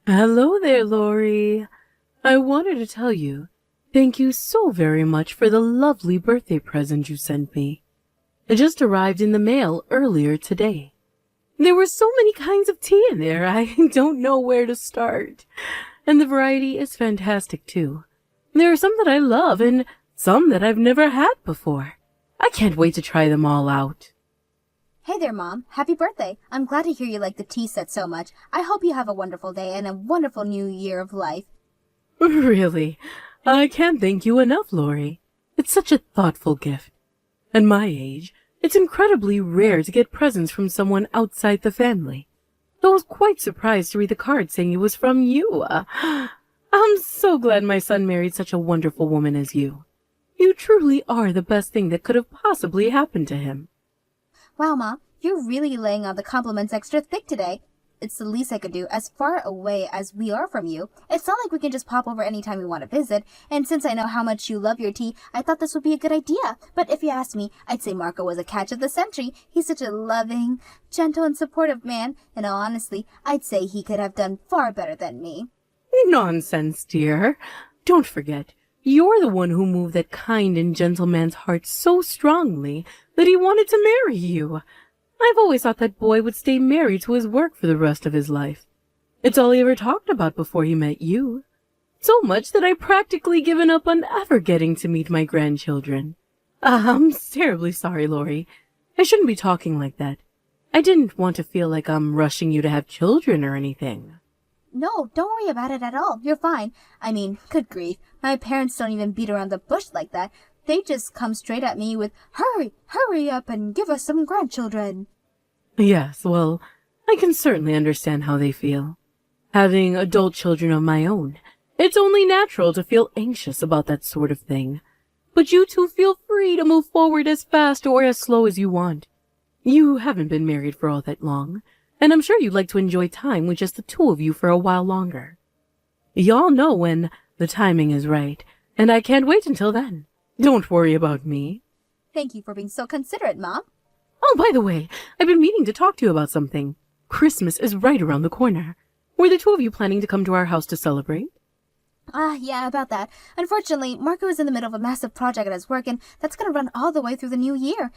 Hello there, Lori. I wanted to tell you, thank you so very much for the lovely birthday present you sent me. It just arrived in the mail earlier today. There were so many kinds of tea in there, I don't know where to start. And the variety is fantastic, too. There are some that I love and some that I've never had before. I can't wait to try them all out. Hey there, Mom. Happy birthday. I'm glad to hear you like the tea set so much. I hope you have a wonderful day and a wonderful new year of life. Really, I can't thank you enough, Lori. It's such a thoughtful gift. At my age, it's incredibly rare to get presents from someone outside the family. I was quite surprised to read the card saying it was from you. I'm so glad my son married such a wonderful woman as you. You truly are the best thing that could have possibly happened to him. Wow, Mom, you're really laying on the compliments extra thick today. It's the least I could do, as far away as we are from you. It's not like we can just pop over anytime we want to visit, and since I know how much you love your tea, I thought this would be a good idea. But if you ask me, I'd say Marco was a catch of the century. He's such a loving, gentle, and supportive man, and honestly, I'd say he could have done far better than me. Nonsense, dear. Don't forget, you're the one who moved that kind and gentle man's heart so strongly that he wanted to marry you. I've always thought that boy would stay married to his work for the rest of his life. It's all he ever talked about before he met you. So much that I've practically given up on ever getting to meet my grandchildren. I'm terribly sorry, Lori. I shouldn't be talking like that. I didn't want to feel like I'm rushing you to have children or anything. No, don't worry about it at all. You're fine. I mean, good grief. My parents don't even beat around the bush like that. They just come straight at me with, hurry, hurry up and give us some grandchildren. Yes, well, I can certainly understand how they feel. Having adult children of my own, it's only natural to feel anxious about that sort of thing. But you two feel free to move forward as fast or as slow as you want. You haven't been married for all that long, and I'm sure you'd like to enjoy time with just the two of you for a while longer. Y'all know when the timing is right, and I can't wait until then. Don't worry about me. Thank you for being so considerate, Mom. Oh, by the way, I've been meaning to talk to you about something. Christmas is right around the corner. Were the two of you planning to come to our house to celebrate? Yeah, about that. Unfortunately, Marco is in the middle of a massive project at his work, and that's going to run all the way through the new year.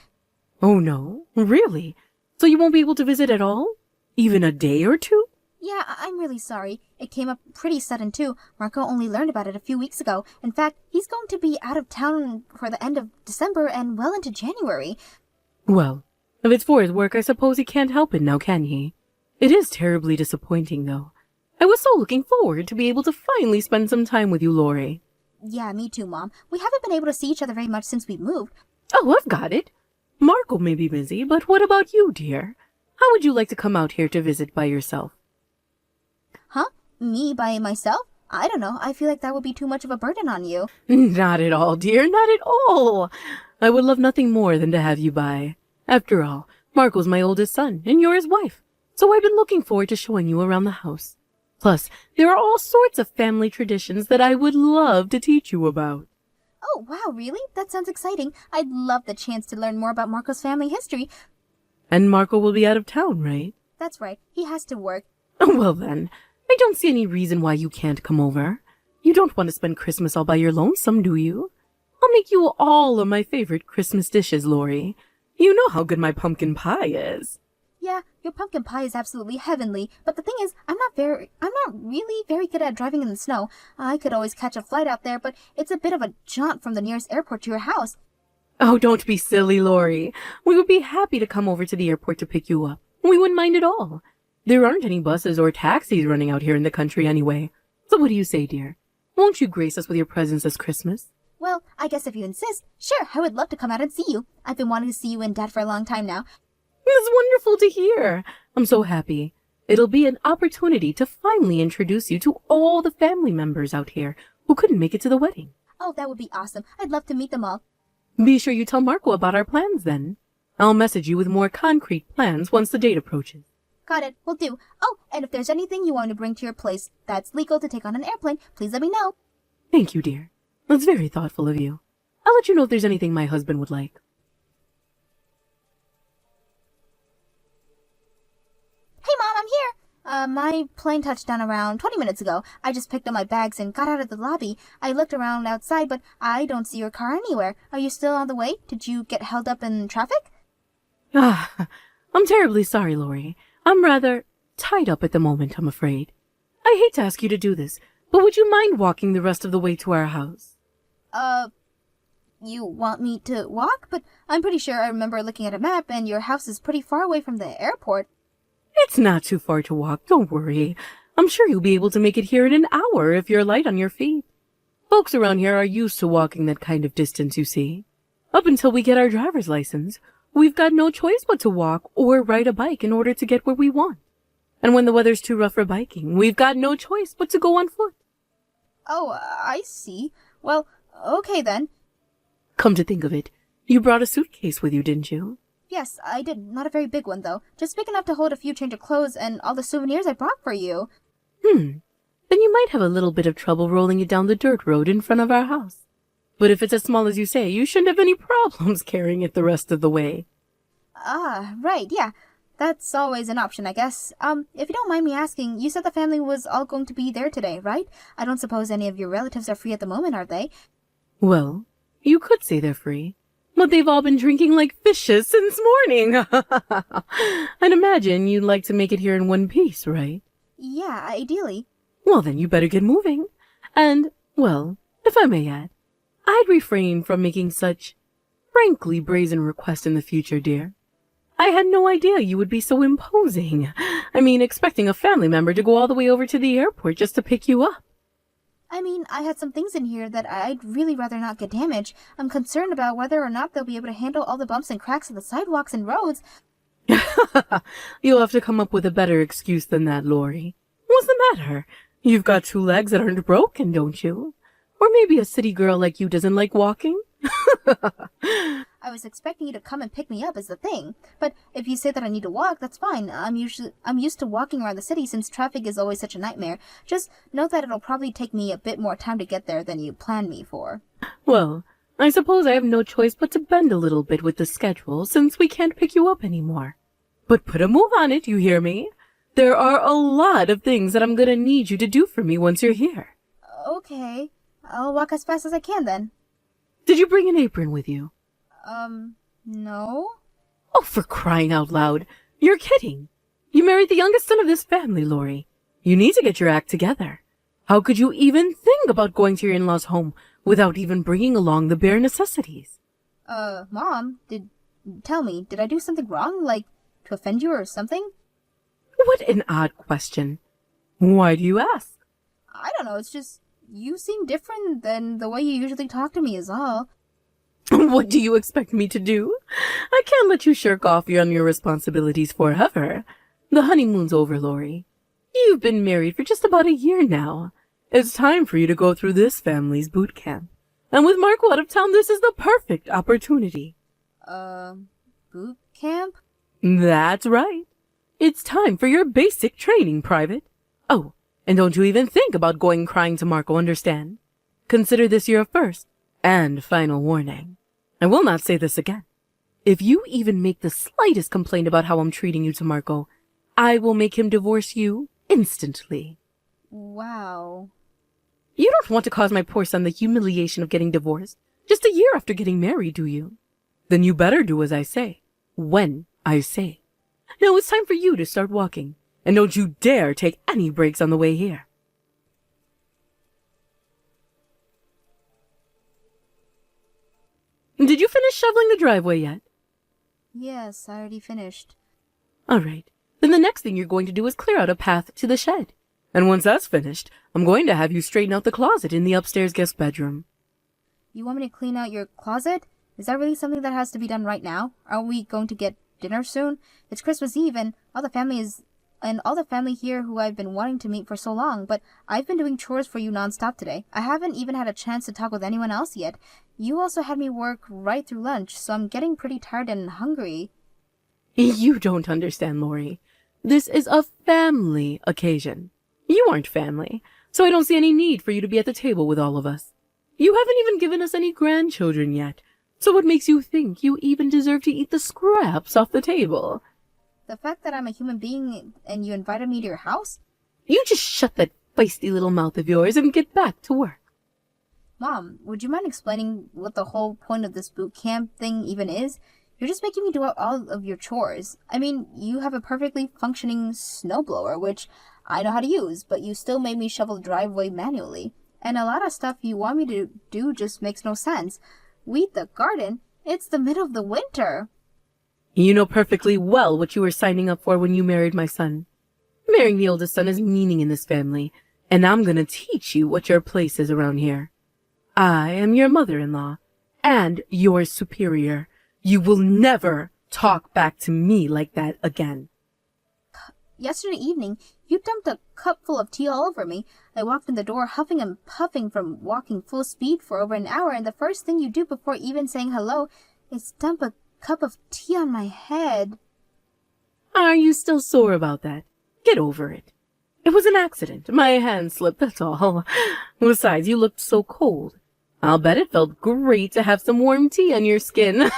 Oh, no? Really? So you won't be able to visit at all? Even a day or two? Yeah, I'm really sorry. It came up pretty sudden, too. Marco only learned about it a few weeks ago. In fact, he's going to be out of town for the end of December and well into January. Well, if it's for his work, I suppose he can't help it now, can he? It is terribly disappointing, though. I was so looking forward to be able to finally spend some time with you, Lori. Yeah, me too, Mom. We haven't been able to see each other very much since we moved. Oh, I've got it. Marco may be busy, but what about you, dear? How would you like to come out here to visit by yourself? Huh? Me by myself? I don't know. I feel like that would be too much of a burden on you. Not at all, dear, not at all. I would love nothing more than to have you by. After all, Marco's my oldest son, and you're his wife, so I've been looking forward to showing you around the house. Plus, there are all sorts of family traditions that I would love to teach you about. Oh, wow, really? That sounds exciting. I'd love the chance to learn more about Marco's family history. And Marco will be out of town, right? That's right. He has to work. Well then, I don't see any reason why you can't come over. You don't want to spend Christmas all by your lonesome, do you? I'll make you all of my favorite Christmas dishes, Lori. You know how good my pumpkin pie is. Yeah, your pumpkin pie is absolutely heavenly, but the thing is, I'm not really very good at driving in the snow. I could always catch a flight out there, but it's a bit of a jaunt from the nearest airport to your house. Oh, don't be silly, Lori. We would be happy to come over to the airport to pick you up. We wouldn't mind at all. There aren't any buses or taxis running out here in the country anyway. So what do you say, dear? Won't you grace us with your presence this Christmas? Well, I guess if you insist, sure, I would love to come out and see you. I've been wanting to see you and Dad for a long time now. It's wonderful to hear. I'm so happy. It'll be an opportunity to finally introduce you to all the family members out here who couldn't make it to the wedding. Oh, that would be awesome. I'd love to meet them all. Be sure you tell Marco about our plans then. I'll message you with more concrete plans once the date approaches. Got it. Will do. Oh, and if there's anything you want to bring to your place that's legal to take on an airplane, please let me know. Thank you, dear. That's very thoughtful of you. I'll let you know if there's anything my husband would like. Hey, Mom, I'm here. My plane touched down around 20 minutes ago. I just picked up my bags and got out of the lobby. I looked around outside, but I don't see your car anywhere. Are you still on the way? Did you get held up in traffic? Ah, I'm terribly sorry, Lori. I'm rather tied up at the moment, I'm afraid. I hate to ask you to do this, but would you mind walking the rest of the way to our house? You want me to walk? But I'm pretty sure I remember looking at a map and your house is pretty far away from the airport. It's not too far to walk, don't worry. I'm sure you'll be able to make it here in an hour if you're light on your feet. Folks around here are used to walking that kind of distance, you see. Up until we get our driver's license, we've got no choice but to walk or ride a bike in order to get where we want. And when the weather's too rough for biking, we've got no choice but to go on foot. Oh, I see. Well, okay then. Come to think of it, you brought a suitcase with you, didn't you? Yes, I did. Not a very big one, though. Just big enough to hold a few change of clothes and all the souvenirs I brought for you. Then you might have a little bit of trouble rolling it down the dirt road in front of our house. But if it's as small as you say, you shouldn't have any problems carrying it the rest of the way. Ah, right, yeah. That's always an option, I guess. If you don't mind me asking, you said the family was all going to be there today, right? I don't suppose any of your relatives are free at the moment, are they? Well, you could say they're free, but they've all been drinking like fishes since morning. I'd imagine you'd like to make it here in one piece, right? Yeah, ideally. Well, then you better get moving. And, well, if I may add, I'd refrain from making such frankly brazen requests in the future, dear. I had no idea you would be so imposing. I mean, expecting a family member to go all the way over to the airport just to pick you up. I mean, I had some things in here that I'd really rather not get damaged. I'm concerned about whether or not they'll be able to handle all the bumps and cracks of the sidewalks and roads. You'll have to come up with a better excuse than that, Lori. What's the matter? You've got 2 legs that aren't broken, don't you? Or maybe a city girl like you doesn't like walking? I was expecting you to come and pick me up is the thing. But if you say that I need to walk, that's fine. I'm used to walking around the city since traffic is always such a nightmare. Just know that it'll probably take me a bit more time to get there than you planned me for. Well, I suppose I have no choice but to bend a little bit with the schedule since we can't pick you up anymore. But put a move on it, you hear me? There are a lot of things that I'm gonna need you to do for me once you're here. Okay. I'll walk as fast as I can then. Did you bring an apron with you? No? Oh, for crying out loud. You're kidding. You married the youngest son of this family, Lori. You need to get your act together. How could you even think about going to your in-laws' home without even bringing along the bare necessities? Mom, tell me, did I do something wrong? Like, to offend you or something? What an odd question. Why do you ask? I don't know, it's just, you seem different than the way you usually talk to me is all. What do you expect me to do? I can't let you shirk off on your responsibilities forever. The honeymoon's over, Lori. You've been married for just about a year now. It's time for you to go through this family's boot camp. And with Marco out of town, this is the perfect opportunity. Boot camp? That's right. It's time for your basic training, Private. Oh, and don't you even think about going crying to Marco, understand? Consider this your first and final warning. I will not say this again. If you even make the slightest complaint about how I'm treating you to Marco, I will make him divorce you instantly. Wow. You don't want to cause my poor son the humiliation of getting divorced just a year after getting married, do you? Then you better do as I say, when I say. Now it's time for you to start walking, and don't you dare take any breaks on the way here. Did you finish shoveling the driveway yet? Yes, I already finished. All right. Then the next thing you're going to do is clear out a path to the shed. And once that's finished, I'm going to have you straighten out the closet in the upstairs guest bedroom. You want me to clean out your closet? Is that really something that has to be done right now? Are we going to get dinner soon? It's Christmas Eve and all the family here who I've been wanting to meet for so long, but I've been doing chores for you nonstop today. I haven't even had a chance to talk with anyone else yet. You also had me work right through lunch, so I'm getting pretty tired and hungry. You don't understand, Lori. This is a family occasion. You aren't family, so I don't see any need for you to be at the table with all of us. You haven't even given us any grandchildren yet, so what makes you think you even deserve to eat the scraps off the table? The fact that I'm a human being and you invited me to your house? You just shut that feisty little mouth of yours and get back to work. Mom, would you mind explaining what the whole point of this boot camp thing even is? You're just making me do all of your chores. I mean, you have a perfectly functioning snowblower, which I know how to use, but you still made me shovel the driveway manually. And a lot of stuff you want me to do just makes no sense. Weed the garden? It's the middle of the winter. You know perfectly well what you were signing up for when you married my son. Marrying the oldest son has meaning in this family, and I'm gonna teach you what your place is around here. I am your mother-in-law, and your superior. You will never talk back to me like that again. Yesterday evening, you dumped a cup full of tea all over me. I walked in the door huffing and puffing from walking full speed for over an hour, and the first thing you do before even saying hello is dump a cup of tea on my head. Are you still sore about that? Get over it. It was an accident. My hand slipped, that's all. Besides, you looked so cold. I'll bet it felt great to have some warm tea on your skin.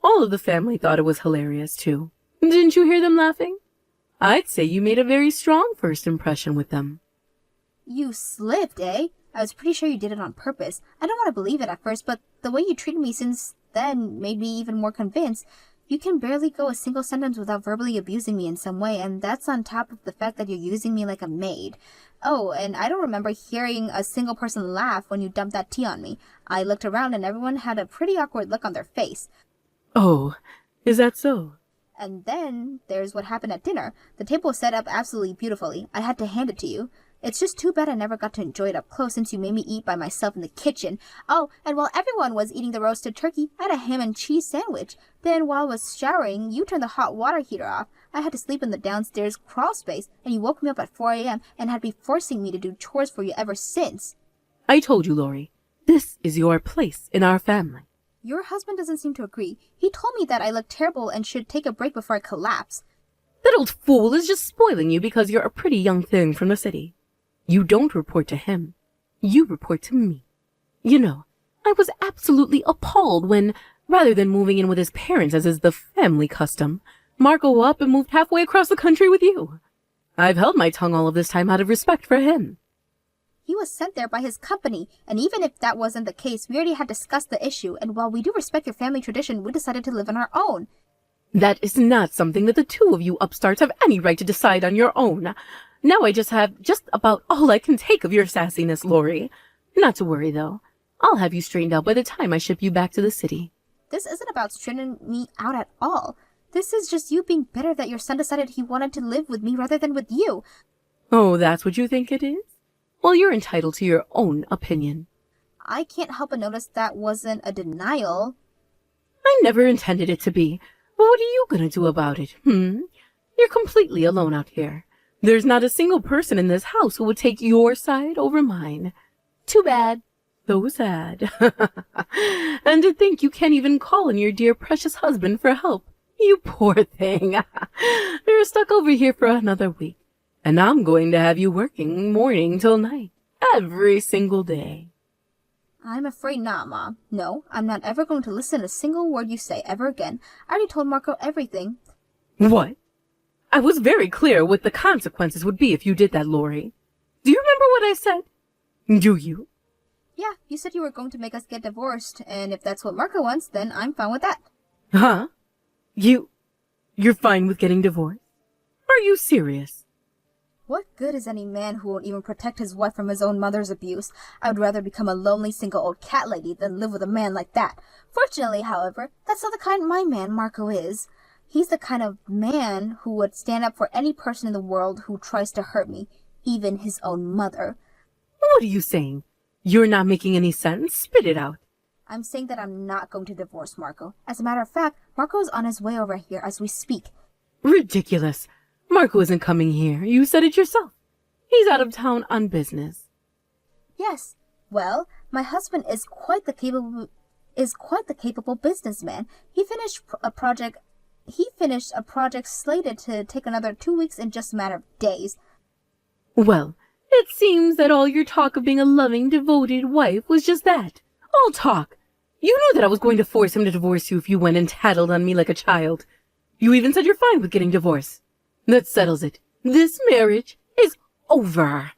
All of the family thought it was hilarious, too. Didn't you hear them laughing? I'd say you made a very strong first impression with them. You slipped, eh? I was pretty sure you did it on purpose. I don't want to believe it at first, but the way you treated me since then made me even more convinced. You can barely go a single sentence without verbally abusing me in some way, and that's on top of the fact that you're using me like a maid. Oh, and I don't remember hearing a single person laugh when you dumped that tea on me. I looked around and everyone had a pretty awkward look on their face. Oh, is that so? And then there's what happened at dinner. The table was set up absolutely beautifully. I had to hand it to you. It's just too bad I never got to enjoy it up close since you made me eat by myself in the kitchen. Oh, and while everyone was eating the roasted turkey, I had a ham and cheese sandwich. Then while I was showering, you turned the hot water heater off. I had to sleep in the downstairs crawl space, and you woke me up at 4 a.m. and had been forcing me to do chores for you ever since. I told you, Lori. This is your place in our family. Your husband doesn't seem to agree. He told me that I look terrible and should take a break before I collapse. That old fool is just spoiling you because you're a pretty young thing from the city. You don't report to him. You report to me. You know, I was absolutely appalled when, rather than moving in with his parents as is the family custom, Marco up and moved halfway across the country with you. I've held my tongue all of this time out of respect for him. He was sent there by his company, and even if that wasn't the case, we already had discussed the issue, and while we do respect your family tradition, we decided to live on our own. That is not something that the two of you upstarts have any right to decide on your own. Now I just have just about all I can take of your sassiness, Lori. Not to worry, though. I'll have you straightened out by the time I ship you back to the city. This isn't about straightening me out at all. This is just you being bitter that your son decided he wanted to live with me rather than with you. Oh, that's what you think it is? Well, you're entitled to your own opinion. I can't help but notice that wasn't a denial. I never intended it to be. But what are you gonna do about it, You're completely alone out here. There's not a single person in this house who would take your side over mine. Too bad. So sad. And to think you can't even call on your dear precious husband for help. You poor thing. You're stuck over here for another week. And I'm going to have you working morning till night. Every single day. I'm afraid not, Mom. No, I'm not ever going to listen to a single word you say ever again. I already told Marco everything. What? I was very clear what the consequences would be if you did that, Lori. Do you remember what I said? Do you? Yeah, you said you were going to make us get divorced, and if that's what Marco wants, then I'm fine with that. Huh? You're fine with getting divorced? Are you serious? What good is any man who won't even protect his wife from his own mother's abuse? I would rather become a lonely single old cat lady than live with a man like that. Fortunately, however, that's not the kind my man Marco is. He's the kind of man who would stand up for any person in the world who tries to hurt me, even his own mother. What are you saying? You're not making any sense. Spit it out. I'm saying that I'm not going to divorce Marco. As a matter of fact, Marco's on his way over here as we speak. Ridiculous. Marco isn't coming here. You said it yourself. He's out of town on business. Yes. Well, my husband is quite the capable businessman. He finished a project slated to take another 2 weeks in just a matter of days. Well, it seems that all your talk of being a loving, devoted wife was just that. All talk. You knew that I was going to force him to divorce you if you went and tattled on me like a child. You even said you're fine with getting divorced. That settles it. This marriage is over.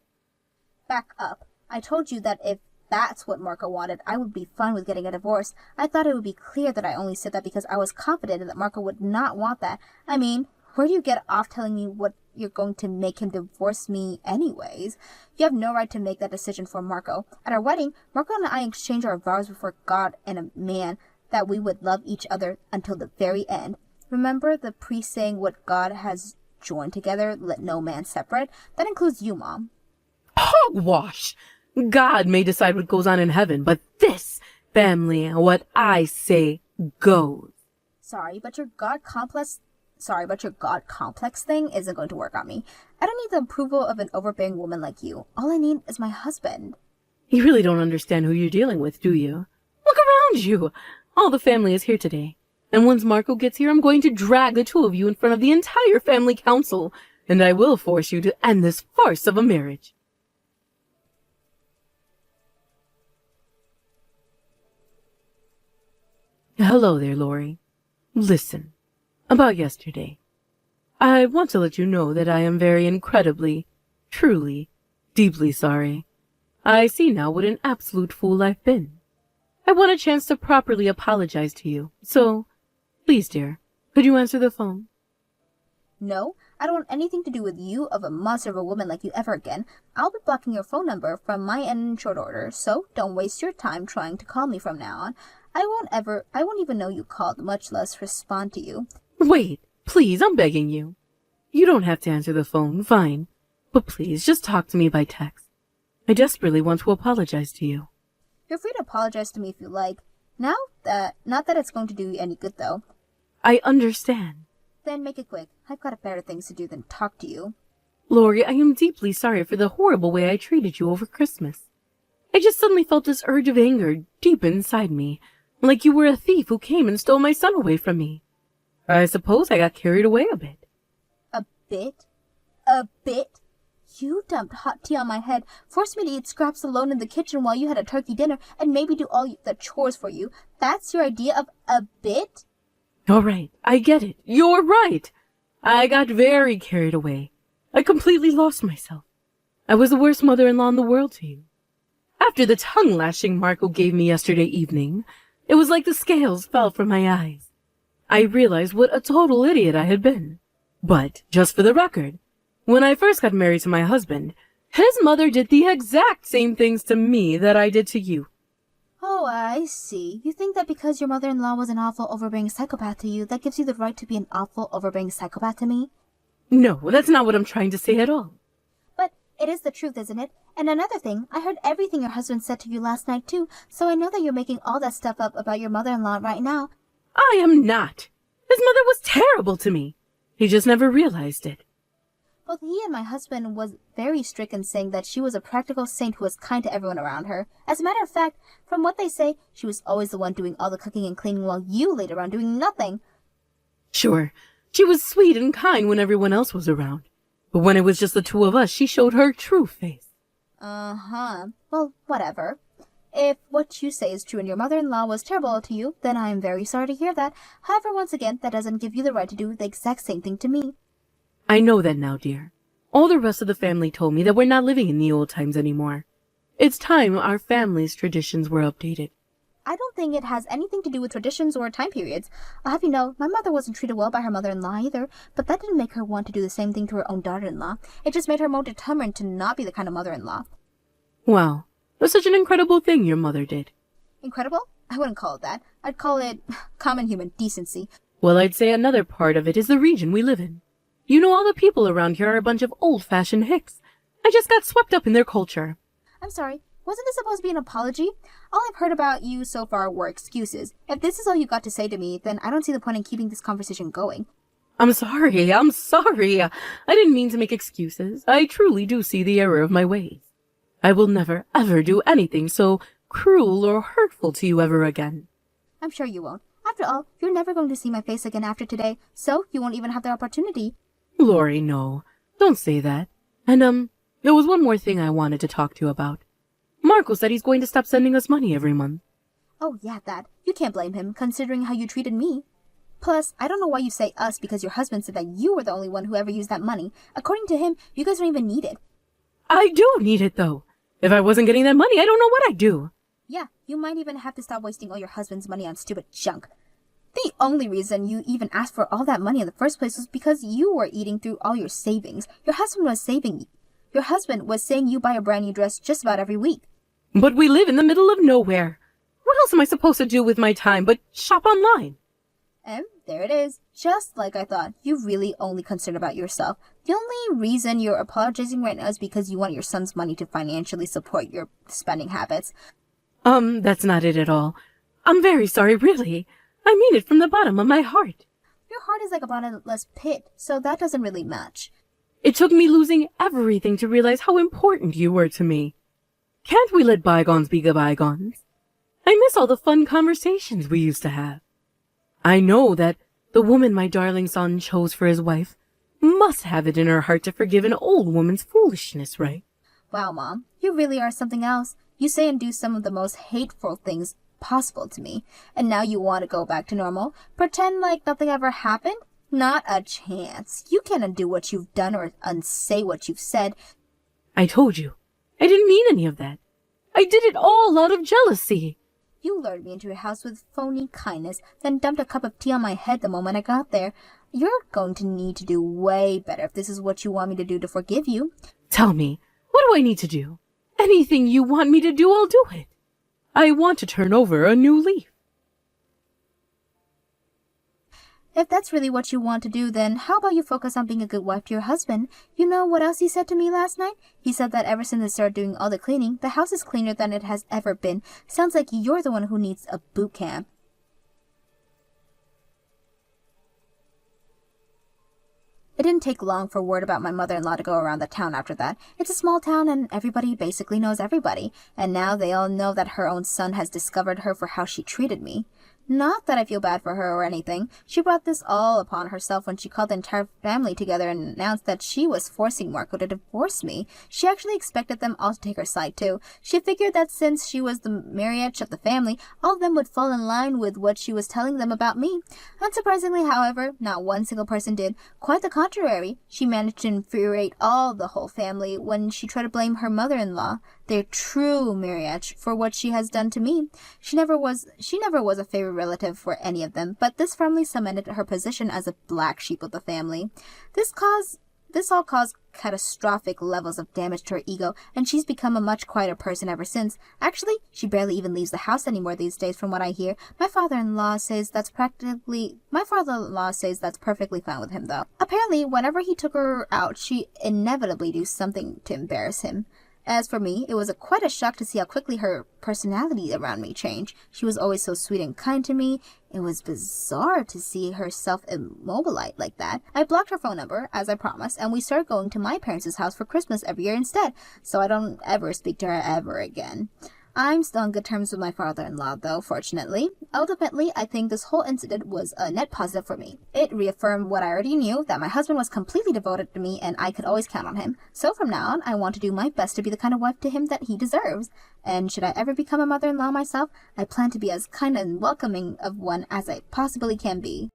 Back up. I told you that if that's what Marco wanted, I would be fine with getting a divorce. I thought it would be clear that I only said that because I was confident that Marco would not want that. I mean, where do you get off telling me what you're going to make him divorce me anyways? You have no right to make that decision for Marco. At our wedding, Marco and I exchanged our vows before God and a man that we would love each other until the very end. Remember the priest saying what God has joined together, let no man separate? That includes you, Mom. Hogwash! God may decide what goes on in heaven, but this family, what I say, goes. Sorry, but your God complex thing isn't going to work on me. I don't need the approval of an overbearing woman like you. All I need is my husband. You really don't understand who you're dealing with, do you? Look around you! All the family is here today. And once Marco gets here, I'm going to drag the two of you in front of the entire family council, and I will force you to end this farce of a marriage. Hello there, Lori. Listen, about yesterday. I want to let you know that I am very incredibly, truly, deeply sorry. I see now what an absolute fool I've been. I want a chance to properly apologize to you, so, please, dear, could you answer the phone? No, I don't want anything to do with you of a monster of a woman like you ever again. I'll be blocking your phone number from my end in short order, so don't waste your time trying to call me from now on. I won't even know you called, much less respond to you. Wait, please, I'm begging you. You don't have to answer the phone, fine. But please, just talk to me by text. I desperately want to apologize to you. You're free to apologize to me if you like. Not that it's going to do you any good, though. I understand. Then make it quick. I've got better things to do than talk to you. Lori, I am deeply sorry for the horrible way I treated you over Christmas. I just suddenly felt this urge of anger deep inside me, like you were a thief who came and stole my son away from me. I suppose I got carried away a bit. A bit? A bit? You dumped hot tea on my head, forced me to eat scraps alone in the kitchen while you had a turkey dinner, and maybe do all the chores for you. That's your idea of a bit? All right, I get it. You're right. I got very carried away. I completely lost myself. I was the worst mother-in-law in the world to you. After the tongue-lashing Marco gave me yesterday evening, it was like the scales fell from my eyes. I realized what a total idiot I had been. But, just for the record, when I first got married to my husband, his mother did the exact same things to me that I did to you. Oh, I see. You think that because your mother-in-law was an awful, overbearing psychopath to you, that gives you the right to be an awful, overbearing psychopath to me? No, that's not what I'm trying to say at all. But it is the truth, isn't it? And another thing, I heard everything your husband said to you last night, too, so I know that you're making all that stuff up about your mother-in-law right now. I am not. His mother was terrible to me. He just never realized it. Both he and my husband was very strict in saying that she was a practical saint who was kind to everyone around her. As a matter of fact, from what they say, she was always the one doing all the cooking and cleaning while you laid around doing nothing. Sure, she was sweet and kind when everyone else was around. But when it was just the two of us, she showed her true face. Uh-huh. Well, whatever. If what you say is true and your mother-in-law was terrible to you, then I am very sorry to hear that. However, once again, that doesn't give you the right to do the exact same thing to me. I know that now, dear. All the rest of the family told me that we're not living in the old times anymore. It's time our family's traditions were updated. I don't think it has anything to do with traditions or time periods. I'll have you know, my mother wasn't treated well by her mother-in-law either, but that didn't make her want to do the same thing to her own daughter-in-law. It just made her more determined to not be the kind of mother-in-law. Wow, that's such an incredible thing your mother did. Incredible? I wouldn't call it that. I'd call it common human decency. Well, I'd say another part of it is the region we live in. You know, all the people around here are a bunch of old-fashioned hicks. I just got swept up in their culture. I'm sorry. Wasn't this supposed to be an apology? All I've heard about you so far were excuses. If this is all you got to say to me, then I don't see the point in keeping this conversation going. I'm sorry. I didn't mean to make excuses. I truly do see the error of my ways. I will never, ever do anything so cruel or hurtful to you ever again. I'm sure you won't. After all, you're never going to see my face again after today, so you won't even have the opportunity. Lori, no. Don't say that. And, there was one more thing I wanted to talk to you about. Marco said he's going to stop sending us money every month. Oh, yeah, that. You can't blame him, considering how you treated me. Plus, I don't know why you say us because your husband said that you were the only one who ever used that money. According to him, you guys don't even need it. I do need it, though. If I wasn't getting that money, I don't know what I'd do. Yeah, you might even have to stop wasting all your husband's money on stupid junk. The only reason you even asked for all that money in the first place was because you were eating through all your savings. Your husband was saying you buy a brand new dress just about every week. But we live in the middle of nowhere. What else am I supposed to do with my time but shop online? And there it is. Just like I thought. You really only concerned about yourself. The only reason you're apologizing right now is because you want your son's money to financially support your spending habits. That's not it at all. I'm very sorry, really. I mean it from the bottom of my heart. Your heart is like a bottomless pit, so that doesn't really match. It took me losing everything to realize how important you were to me. Can't we let bygones be bygones? I miss all the fun conversations we used to have. I know that the woman my darling son chose for his wife must have it in her heart to forgive an old woman's foolishness, right? Wow, Mom, you really are something else. You say and do some of the most hateful things possible to me, and now you want to go back to normal? Pretend like nothing ever happened? Not a chance. You can't undo what you've done or unsay what you've said. I told you. I didn't mean any of that. I did it all out of jealousy. You lured me into your house with phony kindness, then dumped a cup of tea on my head the moment I got there. You're going to need to do way better if this is what you want me to do to forgive you. Tell me, what do I need to do? Anything you want me to do, I'll do it. I want to turn over a new leaf. If that's really what you want to do, then how about you focus on being a good wife to your husband? You know what else he said to me last night? He said that ever since I started doing all the cleaning, the house is cleaner than it has ever been. Sounds like you're the one who needs a boot camp. It didn't take long for word about my mother-in-law to go around the town after that. It's a small town and everybody basically knows everybody. And now they all know that her own son has discovered her for how she treated me. Not that I feel bad for her or anything. She brought this all upon herself when she called the entire family together and announced that she was forcing Marco to divorce me. She actually expected them all to take her side too. She figured that since she was the marriage of the family, all of them would fall in line with what she was telling them about me. Unsurprisingly, however, not one single person did. Quite the contrary. She managed to infuriate the whole family when she tried to blame her mother-in-law, their true marriage, for what she has done to me. She never was a favorite relative for any of them, but this firmly cemented her position as a black sheep of the family. This all caused catastrophic levels of damage to her ego, and she's become a much quieter person ever since. Actually, she barely even leaves the house anymore these days from what I hear. My father-in-law says that's perfectly fine with him though. Apparently, whenever he took her out, she inevitably do something to embarrass him. As for me, it was quite a shock to see how quickly her personality around me changed. She was always so sweet and kind to me. It was bizarre to see her self-immobilized like that. I blocked her phone number, as I promised, and we started going to my parents' house for Christmas every year instead, so I don't ever speak to her ever again. I'm still on good terms with my father-in-law, though, fortunately. Ultimately, I think this whole incident was a net positive for me. It reaffirmed what I already knew, that my husband was completely devoted to me and I could always count on him. So from now on, I want to do my best to be the kind of wife to him that he deserves. And should I ever become a mother-in-law myself, I plan to be as kind and welcoming of one as I possibly can be.